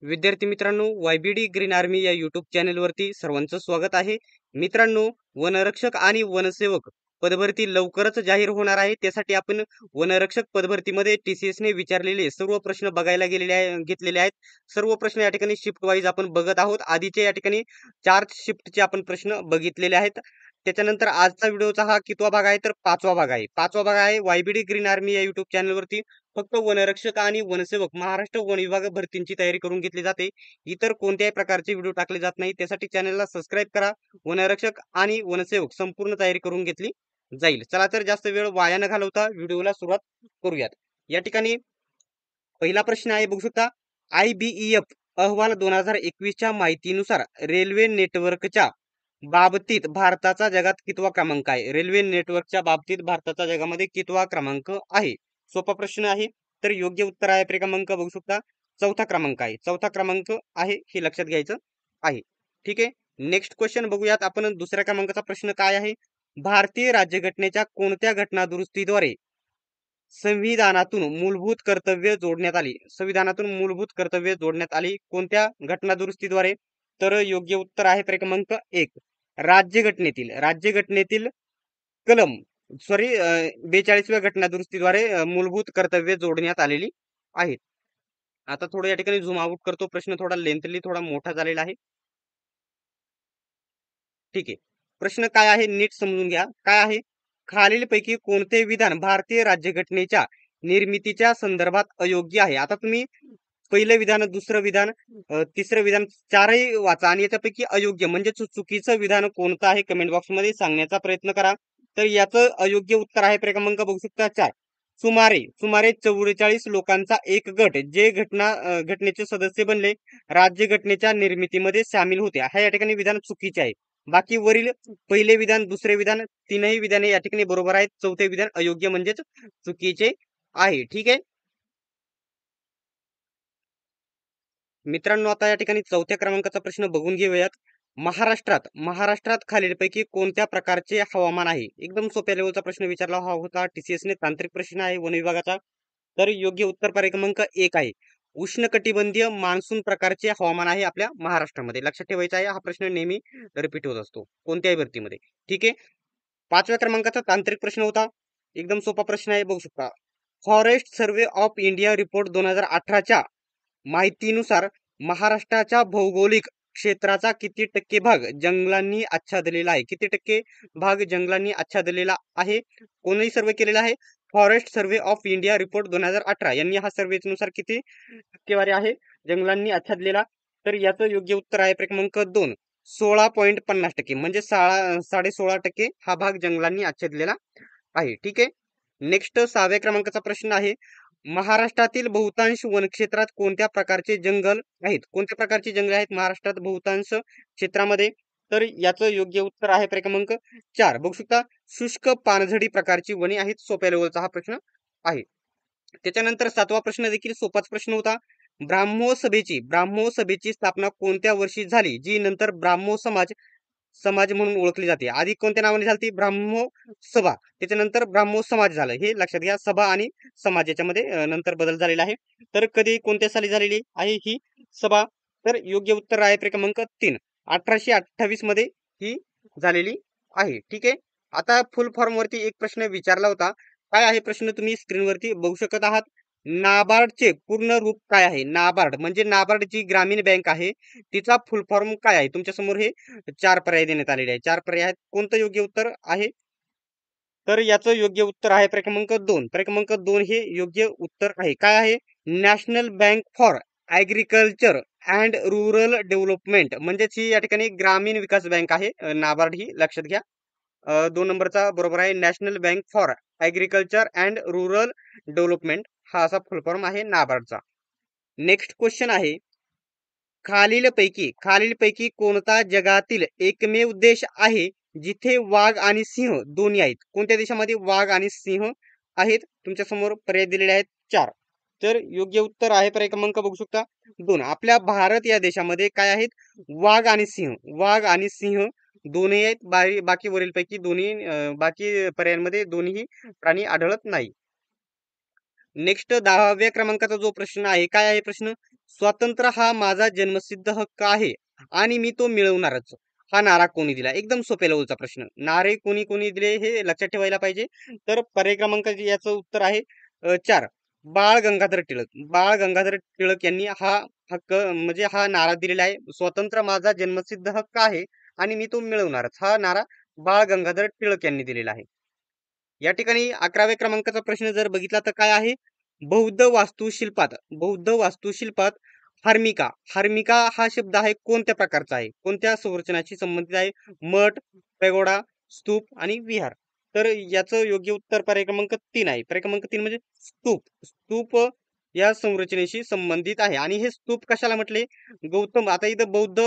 विद्यार्थी मित्रांनो, YBD green army या यूट्यूब चॅनलवरती सर्वांचं स्वागत आहे. मित्रांनो, वनरक्षक आणि वनसेवक पदभरती लवकरच जाहीर होणार आहे. त्यासाठी आपण वनरक्षक पदभरतीमध्ये TCSने विचारलेले सर्व प्रश्न बघायला घेतलेले आहेत. सर्व प्रश्न या ठिकाणी शिफ्ट वाईज आपण बघत आहोत. आधीचे या ठिकाणी 4 शिफ्टचे आपण प्रश्न बघितलेले आहेत. त्याच्यानंतर आजचा व्हिडिओचा हा कितवा भाग आहे तर 5वा भाग आहे. 5वा भाग आहे YBD ग्रीन आर्मी या यूट्यूब चॅनलवरती फक्त वनरक्षक आणि वनसेवक महाराष्ट्र वन विभाग भरतींची तयारी करून घेतली जाते. इतर कोणत्याही प्रकारचे व्हिडिओ टाकले जात नाही. त्यासाठी चॅनलला सबस्क्राईब करा. वनरक्षक आणि वनसेवक संपूर्ण तयारी करून घेतली जाईल. चला तर जास्त वेळ वाया न घालवता व्हिडिओला सुरुवात करूयात. या ठिकाणी पहिला प्रश्न आहे, बघू शकता. IBEF अहवाल 2021च्या माहितीनुसार रेल्वे नेटवर्कच्या बाबतीत भारताचा जगात कितवा क्रमांक आहे? रेल्वे नेटवर्कच्या बाबतीत भारताचा जगामध्ये कितवा क्रमांक आहे? सोपा प्रश्न आहे. तर योग्य उत्तर आहे क्रमांक बघू शकता 4था क्रमांक आहे. 4था क्रमांक आहे हे लक्षात घ्यायचं आहे. ठीक आहे. नेक्स्ट क्वेश्चन बघूयात आपण. दुसऱ्या क्रमांकाचा प्रश्न काय आहे? भारतीय राज्यघटनेच्या कोणत्या घटना दुरुस्तीद्वारे संविधानातून मूलभूत कर्तव्य जोडण्यात आली? संविधानातून मूलभूत कर्तव्य जोडण्यात आली कोणत्या घटना दुरुस्तीद्वारे? तर योग्य उत्तर आहे क्रमांक 1 राज्यघटनेतील कलम 42व्या घटना दुरुस्तीद्वारे मूलभूत कर्तव्य जोडण्यात आलेली आहेत. आता थोडं या ठिकाणी झूम आउट करतो. प्रश्न थोडा लेंथली थोडा मोठा झालेला आहे. ठीक आहे. प्रश्न काय आहे नीट समजून घ्या. काय आहे? खालीलपैकी कोणते विधान भारतीय राज्यघटनेच्या निर्मितीच्या संदर्भात अयोग्य आहे? आता तुम्ही पहिलं विधान, दुसरं विधान, तिसरं विधान चारही वाचा आणि याच्यापैकी अयोग्य म्हणजे चुकीचं विधान कोणतं आहे कमेंट बॉक्समध्ये सांगण्याचा प्रयत्न करा. तर याचं अयोग्य उत्तर आहे क्रमांक बघू शकता 4. सुमारे 44 लोकांचा एक गट जे घटनेचे सदस्य बनले राज्यघटनेच्या निर्मितीमध्ये सामील होते. हा या ठिकाणी विधान चुकीचे आहे. बाकी वरील पहिले विधान, दुसरे विधान, तीनही विधाने या ठिकाणी बरोबर आहेत. चौथे विधान अयोग्य म्हणजेच चुकीचे आहे. ठीक आहे मित्रांनो, आता या ठिकाणी 4थ्या क्रमांकाचा प्रश्न बघून घेऊयात. महाराष्ट्रात खालीलपैकी कोणत्या प्रकारचे हवामान आहे? एकदम सोप्या लेवलचा प्रश्न विचारला होता TCSने. तांत्रिक प्रश्न आहे वन विभागाचा. तर योग्य उत्तर क्रमांक 1 आहे. उष्णकटिबंधीय मान्सून प्रकारचे हवामान आहे आपल्या महाराष्ट्रामध्ये. लक्षात ठेवायचा आहे. हा प्रश्न नेहमी रिपीट होत असतो कोणत्याही भरतीमध्ये. ठीक आहे. 5व्या क्रमांकाचा तांत्रिक प्रश्न होता. एकदम सोपा प्रश्न आहे, बघू शकता. Forest survey of India report 2018च्या माहितीनुसार महाराष्ट्राच्या भौगोलिक क्षेत्राचा किती टक्के भाग जंगलांनी आच्छादलेला आहे? किती टक्के भाग जंगलांनी आच्छादलेला आहे? कोणी सर्वे केलेला आहे? Forest survey of India report 2018 यांनी हा सर्वेनुसार किती टक्केवारी आहे जंगलांनी आच्छादलेला? तर याचं योग्य उत्तर आहे क्रमांक 2 16.50% म्हणजे 16.5% हा भाग जंगलांनी आच्छादलेला आहे. ठीक आहे. नेक्स्ट 6व्या क्रमांकाचा प्रश्न आहे. महाराष्ट्रातील बहुतांश वनक्षेत्रात कोणत्या प्रकारचे जंगल आहेत? कोणत्या प्रकारचे जंगल आहेत महाराष्ट्रात बहुतांश क्षेत्रामध्ये? तर याचं योग्य उत्तर आहे क्रमांक 4 बघू शकता. शुष्क पानझडी प्रकारची वने आहेत. सोप्या लेवलचा हा प्रश्न आहे. त्याच्यानंतर 7वा प्रश्न देखील सोपाच प्रश्न होता. ब्राह्मो सभेची स्थापना कोणत्या वर्षी झाली, जी नंतर ब्राह्मो समाज म्हणून ओळखली जाते? आधी कोणत्या नावाने झाली? ब्राह्मो सभा, त्याच्यानंतर ब्राह्मो समाज झालं. हे लक्षात घ्या. सभा आणि समाज याच्यामध्ये नंतर बदल झालेला आहे. तर कधी कोणत्या साली झालेली आहे ही सभा? तर योग्य उत्तर आहे क्रमांक 3 1828 मध्ये ही झालेली आहे. ठीक आहे. आता फुल फॉर्म वरती एक प्रश्न विचारला होता. काय आहे प्रश्न तुम्ही स्क्रीनवरती बघू शकत आहात. नाबार्डचे पूर्ण रूप काय आहे? नाबार्ड म्हणजे नाबार्ड जी ग्रामीण बँक आहे तिचा फुल फॉर्म काय आहे? तुमच्या समोर हे 4 पर्याय देण्यात आलेले आहे. 4 पर्याय आहेत. कोणतं योग्य उत्तर आहे? तर याचं योग्य उत्तर आहे क्रमांक 2. क्रमांक 2 हे योग्य उत्तर आहे. काय आहे? National bank for agriculture and rural development म्हणजेच ही या ठिकाणी ग्रामीण विकास बँक आहे. नाबार्ड ही लक्षात घ्या. 2 नंबरचा बरोबर आहे. National bank for agriculture and rural development हा असा फुल फॉर्म आहे नाबार्डचा. नेक्स्ट क्वेश्चन आहे. खालीलपैकी कोणता जगातील एकमेव देश आहे जिथे वाघ आणि सिंह दोन्ही आहेत? कोणत्या देशामध्ये वाघ आणि सिंह आहेत? तुमच्या समोर पर्याय दिलेले आहेत 4. तर योग्य उत्तर आहे क्रमांक बघू शकता 2. आपल्या भारत या देशामध्ये काय आहेत? वाघ आणि सिंह दोन्ही आहेत. बाकी वरीलपैकी दोन्ही बाकी पर्यायांमध्ये दोन्ही प्राणी आढळत नाही. नेक्स्ट 10व्या क्रमांकाचा जो प्रश्न आहे, काय आहे प्रश्न? स्वातंत्र्य हा माझा जन्मसिद्ध हक्क आहे आणि मी तो मिळवणारच. हा नारा कोणी दिला? एकदम सोप्या लेवलचा प्रश्न. नारे कोणी कोणी दिले हे लक्षात ठेवायला पाहिजे. तर पर्याय क्रमांक याचं उत्तर आहे 4. बाळ गंगाधर टिळक. बाळ गंगाधर टिळक यांनी हा हक्क म्हणजे हा नारा दिलेला आहे. स्वातंत्र्य माझा जन्मसिद्ध हक्क आहे आणि मी तो मिळवणारच. हा नारा बाळ गंगाधर टिळक यांनी दिलेला आहे. या ठिकाणी 11व्या क्रमांकाचा प्रश्न जर बघितला तर काय आहे? बौद्ध वास्तुशिल्पात हार्मिका हार्मिका हा शब्द आहे कोणत्या प्रकारचा आहे? कोणत्या संरचनाशी संबंधित आहे? मठ, पॅगोडा, स्तूप आणि विहार. तर याचं योग्य उत्तर पर्याय क्रमांक 3 आहे. पर्याय क्रमांक 3 म्हणजे स्तूप. स्तूप या संरचनेशी संबंधित आहे आणि हे स्तूप कशाला म्हटले? गौतम आता इथं बौद्ध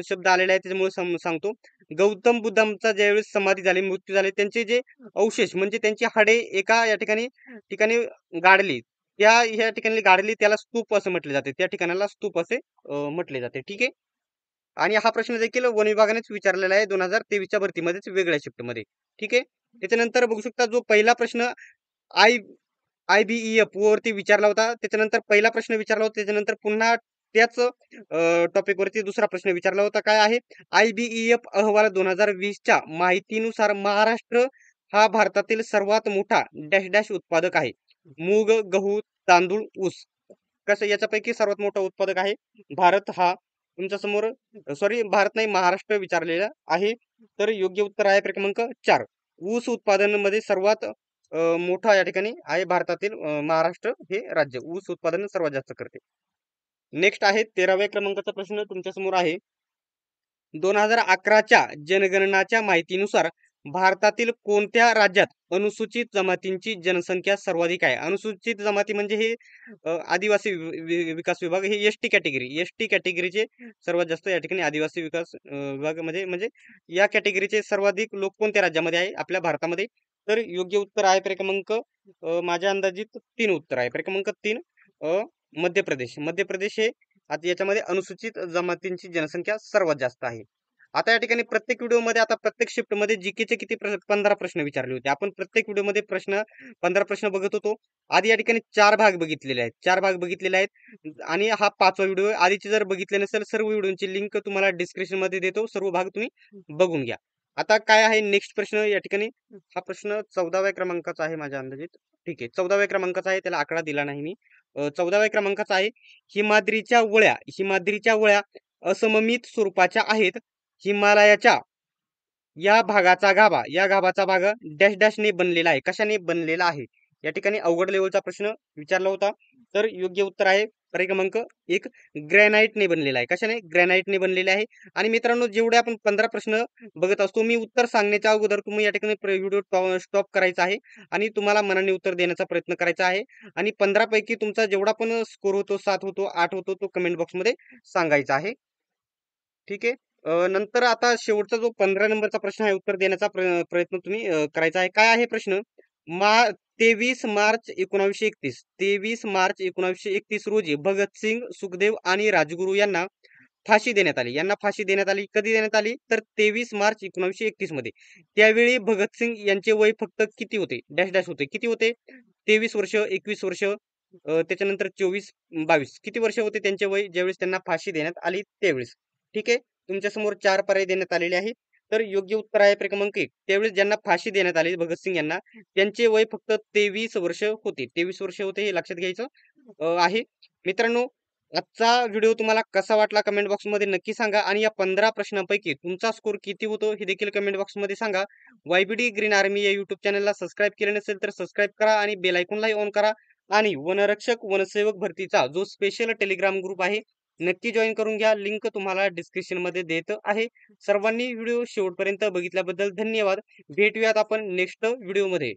शब्द आलेला आहे त्याच्यामुळे सांगतो. गौतम बुद्धांचा ज्यावेळेस समाधी झाली, मृत्यू झाले, त्यांचे जे अवशेष म्हणजे त्यांची हाडे एका या ठिकाणी ठिकाणी गाडली. ह्या ठिकाणी गाडली त्याला स्तूप असं म्हटले जाते. त्या ठिकाणाला स्तूप असे म्हटले जाते. ठीक आहे. आणि हा प्रश्न देखील वन विभागानेच विचारलेला आहे 2023च्या भरतीमध्येच वेगळ्या शिफ्टमध्ये. ठीक आहे. त्याच्यानंतर बघू शकता जो पहिला प्रश्न आय IBEF वरती विचारला होता. त्याच्यानंतर पहिला प्रश्न विचारला होता. त्याच्यानंतर पुन्हा त्याच टॉपिक वरती दुसरा प्रश्न विचारला होता. काय आहे? IBEF अहवाल 2020च्या माहितीनुसार महाराष्ट्र हा भारतातील सर्वात मोठा डॅश डॅश उत्पादक आहे. मूग, गहू, तांदूळ, ऊस. कसं याच्यापैकी सर्वात मोठा उत्पादक आहे भारत हा तुमच्या समोर सॉरी भारत नाही महाराष्ट्र विचारलेला आहे. तर योग्य उत्तर आहे क्रमांक 4. ऊस उत्पादनामध्ये सर्वात मोठा या ठिकाणी आहे भारतातील महाराष्ट्र हे राज्य ऊस उत्पादन सर्वात जास्त करते. नेक्स्ट आहे 13व्या क्रमांकाचा प्रश्न तुमच्या समोर आहे. 2011च्या जनगणनाच्या माहितीनुसार भारतातील कोणत्या राज्यात अनुसूचित जमातींची जनसंख्या सर्वाधिक आहे? अनुसूचित जमाती म्हणजे हे आदिवासी विकास विभाग हे एसटी कॅटेगरीचे सर्वात जास्त या ठिकाणी आदिवासी विकास विभाग म्हणजे म्हणजे या कॅटेगरीचे सर्वाधिक लोक कोणत्या राज्यामध्ये आहे? आपल्या भारतामध्ये. तर योग्य उत्तर आहे क्रमांक माझ्या अंदाजित 3 उत्तर आहे. क्रमांक 3 मध्य प्रदेश. मध्य प्रदेश हे आता याच्यामध्ये अनुसूचित जमातींची जनसंख्या सर्वात जास्त आहे. आता या ठिकाणी प्रत्येक व्हिडिओमध्ये आता प्रत्येक शिफ्टमध्ये जीकेचे किती 15 प्रश्न विचारले होते. आपण प्रत्येक व्हिडिओमध्ये 15 प्रश्न बघत होतो. आधी या ठिकाणी 4 भाग बघितलेले आहेत. 4 भाग बघितलेले आहेत आणि हा 5वा व्हिडिओ आहे. आधीचे जर बघितले नसेल सर्व व्हिडिओची लिंक तुम्हाला डिस्क्रिप्शनमध्ये देतो. सर्व भाग तुम्ही बघून घ्या. आता काय आहे नेक्स्ट प्रश्न या ठिकाणी हा प्रश्न 14व्या क्रमांकाचा आहे माझ्या अंदाजित. ठीक आहे. 14व्या क्रमांकाचा आहे त्याला आकडा दिला नाही मी. 14व्या क्रमांकाचा आहे हिमाद्रीच्या वळ्या असममित स्वरूपाच्या आहेत. हिमालयाच्या या गाभाचा भाग डॅश डॅशने बनलेला आहे. कशाने बनलेला आहे? या ठिकाणी अवघड लेवलचा प्रश्न विचारला होता. तर योग्य उत्तर आहे पर्याय क्रमांक 1 ग्रॅनाइटने बनलेला आहे. कशाने? ग्रॅनाइटने बनलेले आहे. आणि मित्रांनो जेवढे आपण 15 प्रश्न बघत असतो मी उत्तर सांगण्याच्या अगोदर तुम्ही या ठिकाणी व्हिडिओ स्टॉप करायचा आहे आणि तुम्हाला मनाने उत्तर देण्याचा प्रयत्न करायचा आहे आणि 15 पैकी तुमचा जेवढा पण स्कोर होतो 7 होतो 8 होतो तो कमेंट बॉक्समध्ये सांगायचा आहे. ठीक आहे. नंतर आता शेवटचा जो 15 नंबरचा प्रश्न आहे उत्तर देण्याचा प्रयत्न तुम्ही करायचा आहे. काय आहे प्रश्न? मा 23 मार्च 1931 23 मार्च 1931 रोजी भगतसिंग, सुखदेव आणि राजगुरू यांना फाशी देण्यात आली. यांना फाशी देण्यात आली. कधी देण्यात आली? तर 23 मार्च 1931 मध्ये. त्यावेळी भगतसिंग यांचे वय फक्त किती होते? डॅश डॅश होते. किती होते? 23 वर्ष, 21 वर्ष, त्याच्यानंतर 24, 22. किती वर्ष होते त्यांचे वय ज्यावेळेस त्यांना फाशी देण्यात आली त्यावेळेस? ठीक आहे. तुमच्या समोर 4 पर्याय देण्यात आलेले आहेत. तर योग्य उत्तर आहे क्रमांक 1. त्यावेळेस ज्यांना फाशी देण्यात आली भगतसिंग यांना त्यांचे वय फक्त 23 वर्ष होते. 23 वर्ष होते हे लक्षात घ्यायचं आहे. मित्रांनो आजचा व्हिडिओ तुम्हाला कसा वाटला कमेंट बॉक्समध्ये नक्की सांगा आणि या 15 प्रश्नांपैकी तुमचा स्कोर किती होतो हे देखील कमेंट बॉक्समध्ये सांगा. YBD ग्रीन आर्मी या YouTube चॅनलला सबस्क्राईब केले नसेल तर सबस्क्राईब करा आणि बेल आयकॉनलाही ऑन करा आणि वनरक्षक वनसेवक भरतीचा जो स्पेशल टेलिग्राम ग्रुप आहे नक्की जॉईन करून घ्या. लिंक तुम्हाला डिस्क्रिप्शनमध्ये देत आहे. सर्वांनी व्हिडिओ शेवटपर्यंत बघितल्याबद्दल धन्यवाद. भेटूयात आपण नेक्स्ट व्हिडिओमध्ये.